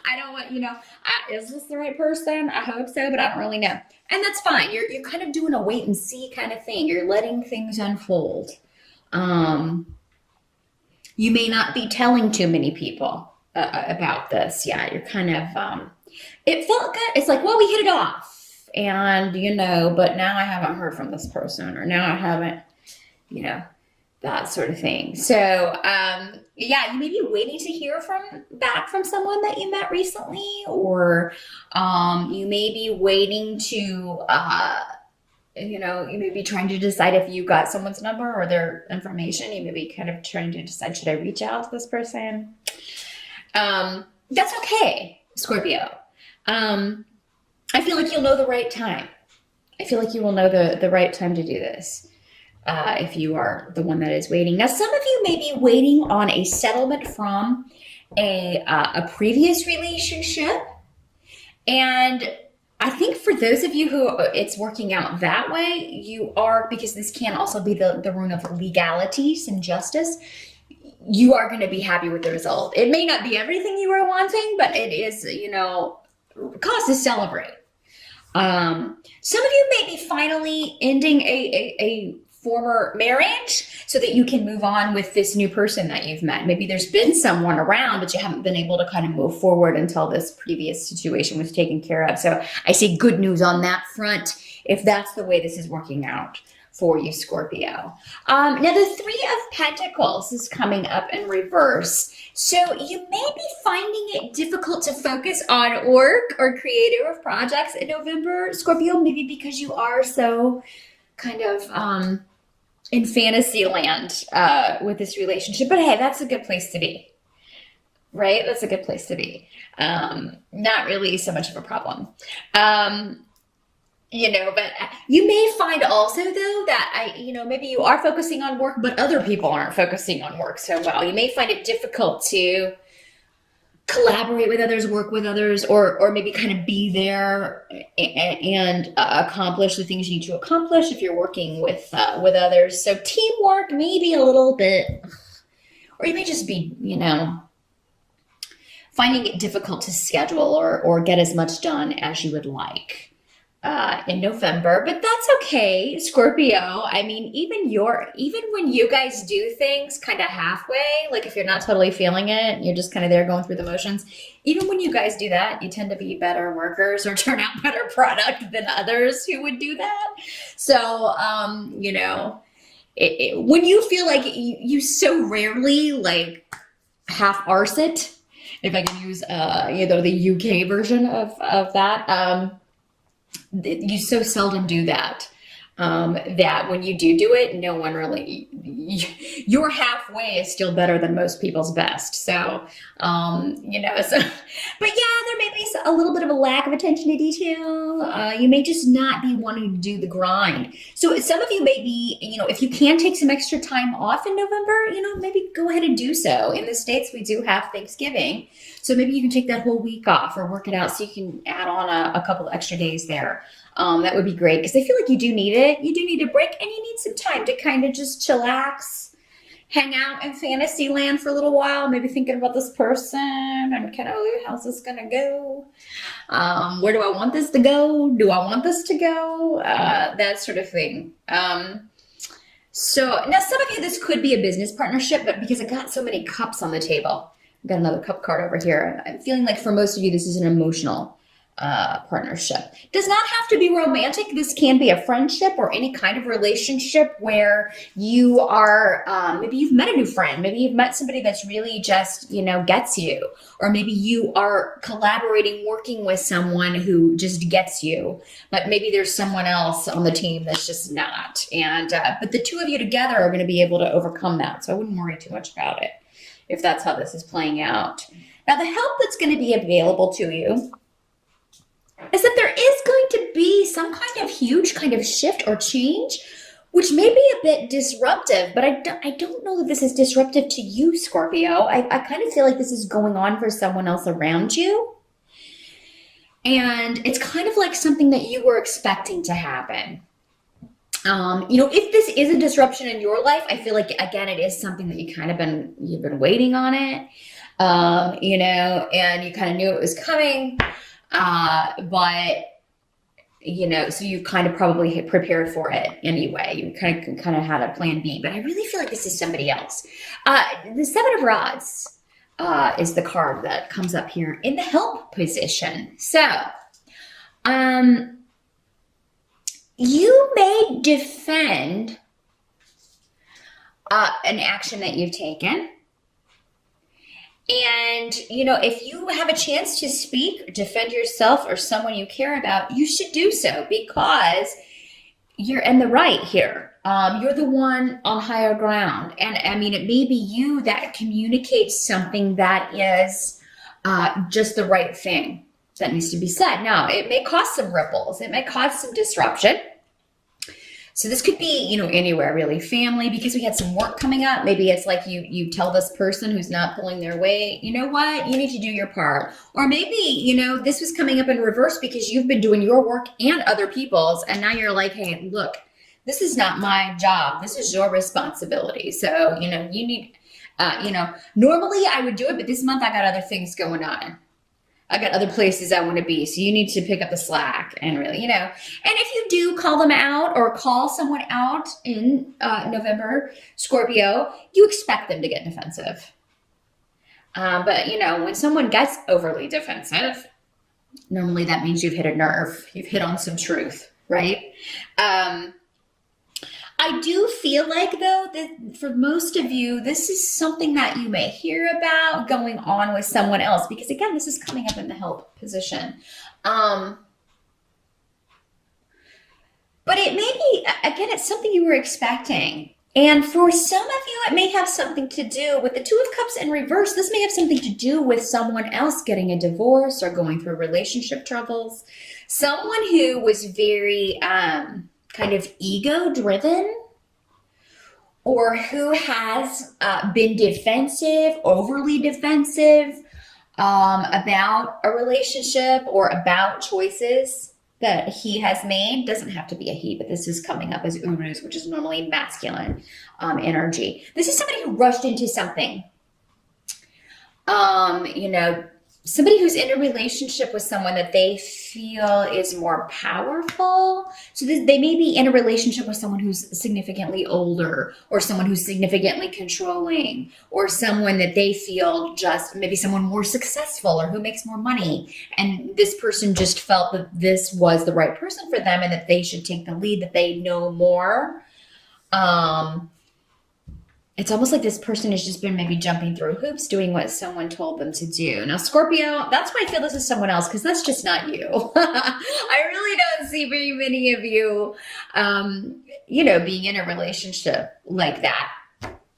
I don't want, is this the right person? I hope so, but I don't really know. And that's fine. You're kind of doing a wait and see kind of thing. You're letting things unfold. Um, you may not be telling too many people about this. Yeah, you're kind of, it felt good. It's like, well, we hit it off. And, but now I haven't heard from this person, or now I haven't, you know, that sort of thing. So, yeah, you may be waiting to hear back from someone that you met recently, or you may be waiting to, you may be trying to decide if you got someone's number or their information. You may be kind of trying to decide, should I reach out to this person? That's okay, Scorpio. I feel like you'll know the right time. I feel like you will know the right time to do this. If you are the one that is waiting. Now, some of you may be waiting on a settlement from a previous relationship. And I think for those of you who it's working out that way, you are, because this can also be the rune of legalities and justice, you are going to be happy with the result. It may not be everything you were wanting, but it is, cause to celebrate. Some of you may be finally ending a former marriage so that you can move on with this new person that you've met. Maybe there's been someone around, but you haven't been able to kind of move forward until this previous situation was taken care of. So I see good news on that front, if that's the way this is working out for you, Scorpio. Now, the Three of Pentacles is coming up in reverse. So you may be finding it difficult to focus on work or creative projects in November, Scorpio, maybe because you are so kind of in fantasy land with this relationship. But hey, that's a good place to be, right? That's a good place to be. Not really so much of a problem. But you may find also though that maybe you are focusing on work, but other people aren't focusing on work so well. You may find it difficult to collaborate with others, work with others, or maybe kind of be there and accomplish the things you need to accomplish if you're working with others. So teamwork may be a little bit, or you may just be, finding it difficult to schedule or get as much done as you would like in November, but that's okay, Scorpio. I mean, even when you guys do things kind of halfway, like if you're not totally feeling it, you're just kind of there going through the motions. Even when you guys do that, you tend to be better workers or turn out better product than others who would do that. So, when you feel like you so rarely like half-arse it, if I can use, the UK version of that, you so seldom do that, that when you do it, no one really, your halfway is still better than most people's best. So, but yeah, there may be a little bit of a lack of attention to detail. You may just not be wanting to do the grind. So some of you may be, if you can take some extra time off in November, maybe go ahead and do so. In the States, we do have Thanksgiving. So maybe you can take that whole week off or work it out so you can add on a couple of extra days there. That would be great because I feel like you do need it. You do need a break and you need some time to kind of just chillax, hang out in fantasy land for a little while, maybe thinking about this person and kind of, how's this going to go? Where do I want this to go? Do I want this to go? That sort of thing. So now some of you, this could be a business partnership, but because I got so many cups on the table, I've got another cup card over here. I'm feeling like for most of you, this is an emotional partnership. Does not have to be romantic. This can be a friendship or any kind of relationship where you are, maybe you've met a new friend. Maybe you've met somebody that's really just, gets you. Or maybe you are collaborating, working with someone who just gets you. But maybe there's someone else on the team that's just not. And, but the two of you together are going to be able to overcome that. So I wouldn't worry too much about it if that's how this is playing out. Now, the help that's going to be available to you is that there is going to be some kind of huge kind of shift or change, which may be a bit disruptive, but I don't know that this is disruptive to you, Scorpio. I kind of feel like this is going on for someone else around you. And it's kind of like something that you were expecting to happen. If this is a disruption in your life, I feel like, again, it is something that you've been waiting on it. and you kind of knew it was coming, but so you kind of probably had prepared for it anyway. You kind of had a plan B, but I really feel like this is somebody else. The Seven of Rods is the card that comes up here in the help position. So, you may defend an action that you've taken. And, if you have a chance to speak, defend yourself or someone you care about, you should do so because you're in the right here. You're the one on higher ground. And I mean, it may be you that communicates something that is just the right thing that needs to be said. Now, it may cause some ripples. It may cause some disruption. So this could be, anywhere really. Family, because we had some work coming up. Maybe it's like you tell this person who's not pulling their weight, you know what, you need to do your part. Or maybe, this was coming up in reverse because you've been doing your work and other people's. And now you're like, hey, look, this is not my job. This is your responsibility. So, you need, normally I would do it, but this month I got other things going on. I got other places I want to be. So you need to pick up the slack and really, and if you do call them out or call someone out in November, Scorpio, you expect them to get defensive. But when someone gets overly defensive, normally that means you've hit a nerve. You've hit on some truth, right? I do feel like, though, that for most of you, this is something that you may hear about going on with someone else. Because, again, this is coming up in the help position. But it may be, again, it's something you were expecting. And for some of you, it may have something to do with the Two of Cups in reverse. This may have something to do with someone else getting a divorce or going through relationship troubles. Someone who was very kind of ego-driven, or who has been defensive, overly defensive about a relationship or about choices that he has made. Doesn't have to be a he, but this is coming up as Urus, which is normally masculine energy. This is somebody who rushed into something. Somebody who's in a relationship with someone that they feel is more powerful. So they may be in a relationship with someone who's significantly older, or someone who's significantly controlling, or someone that they feel just maybe someone more successful or who makes more money. And this person just felt that this was the right person for them and that they should take the lead, that they know more. It's almost like this person has just been maybe jumping through hoops, doing what someone told them to do. Now, Scorpio, that's why I feel this is someone else, because that's just not you. I really don't see very many of you, being in a relationship like that.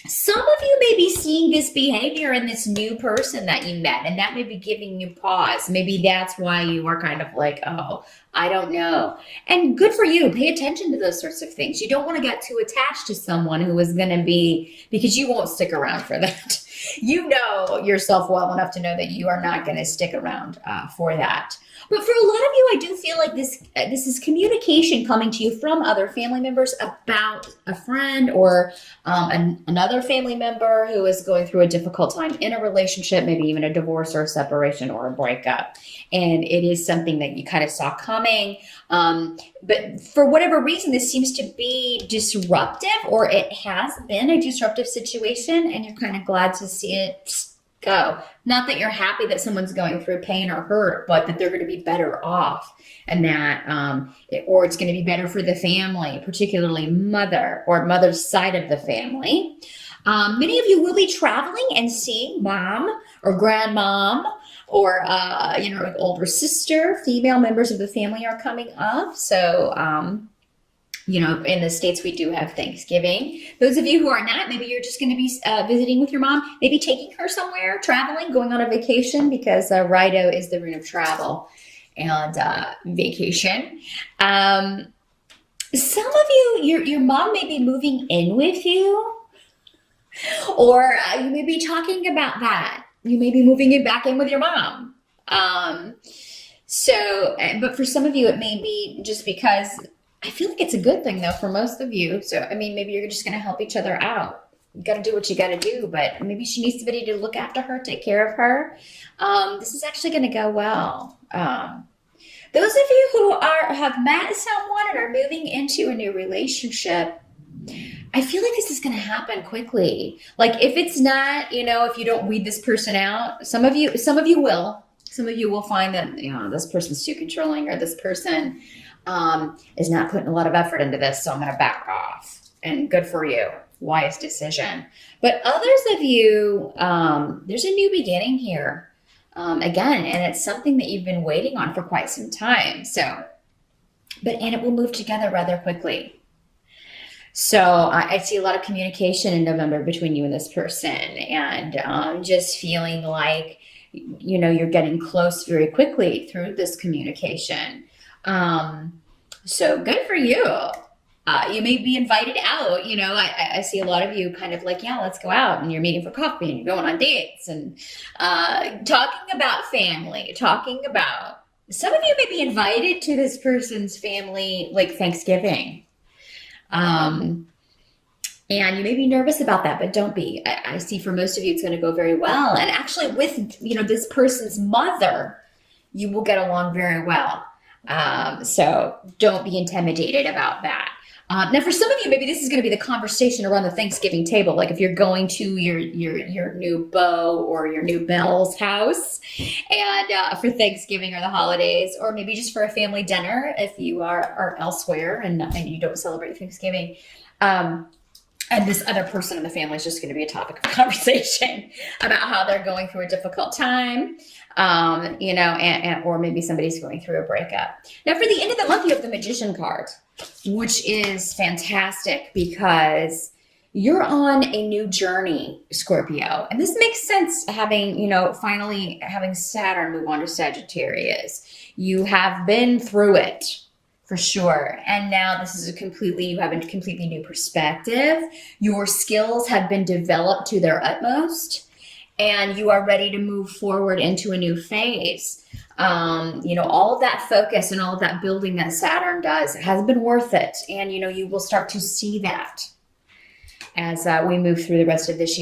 Some of you may be seeing this behavior in this new person that you met, and that may be giving you pause. Maybe that's why you are kind of like, oh, I don't know. And good for you. Pay attention to those sorts of things. You don't want to get too attached to someone who is going to be, because you won't stick around for that. You know yourself well enough to know that you are not going to stick around for that. But for a lot of you, I do feel like this is communication coming to you from other family members about a friend or another family member who is going through a difficult time in a relationship, maybe even a divorce or a separation or a breakup. And it is something that you kind of saw coming. But for whatever reason, this seems to be disruptive, or it has been a disruptive situation, and you're kind of glad to see it go. Not that you're happy that someone's going through pain or hurt, but that they're going to be better off, and that or it's going to be better for the family, particularly mother's side of the family. Many of you will be traveling and seeing mom or grandmom or older sister. Female members of the family are coming up. So in the States, we do have Thanksgiving. Those of you who are not, maybe you're just going to be visiting with your mom, maybe taking her somewhere, traveling, going on a vacation, because Rido is the rune of travel and vacation. Some of you, your mom may be moving in with you, or you may be talking about that. You may be moving it back in with your mom. But for some of you, it may be just because I feel like it's a good thing, though, for most of you. So, maybe you're just going to help each other out. you got to do what you got to do, but maybe she needs somebody to look after her, take care of her. This is actually going to go well. Those of you who have met someone and are moving into a new relationship, I feel like this is going to happen quickly. Like if it's not, if you don't weed this person out, some of you will. Some of you will find that, this person's too controlling, or this person is not putting a lot of effort into this, so I'm going to back off. And good for you. Wise decision. But others of you, there's a new beginning here. Again, and it's something that you've been waiting on for quite some time. And it will move together rather quickly. So I see a lot of communication in November between you and this person, and just feeling like, you're getting close very quickly through this communication. So good for you. You may be invited out. I see a lot of you kind of like, yeah, let's go out, and you're meeting for coffee and you're going on dates and talking about family, some of you may be invited to this person's family, like Thanksgiving. And you may be nervous about that, but don't be. I see for most of you, it's going to go very well. And actually with, this person's mother, you will get along very well. So don't be intimidated about that. Now, for some of you, maybe this is going to be the conversation around the Thanksgiving table. Like if you're going to your new beau or your new belle's house, and for Thanksgiving or the holidays, or maybe just for a family dinner if you are elsewhere and you don't celebrate Thanksgiving. And this other person in the family is just going to be a topic of conversation about how they're going through a difficult time, or maybe somebody's going through a breakup. Now, for the end of the month, you have the Magician card, which is fantastic because you're on a new journey, Scorpio. And this makes sense having, finally having Saturn move on to Sagittarius. You have been through it. For sure. And now this is you have a completely new perspective. Your skills have been developed to their utmost, and you are ready to move forward into a new phase. All of that focus and all of that building that Saturn does has been worth it. And, you will start to see that as we move through the rest of this year.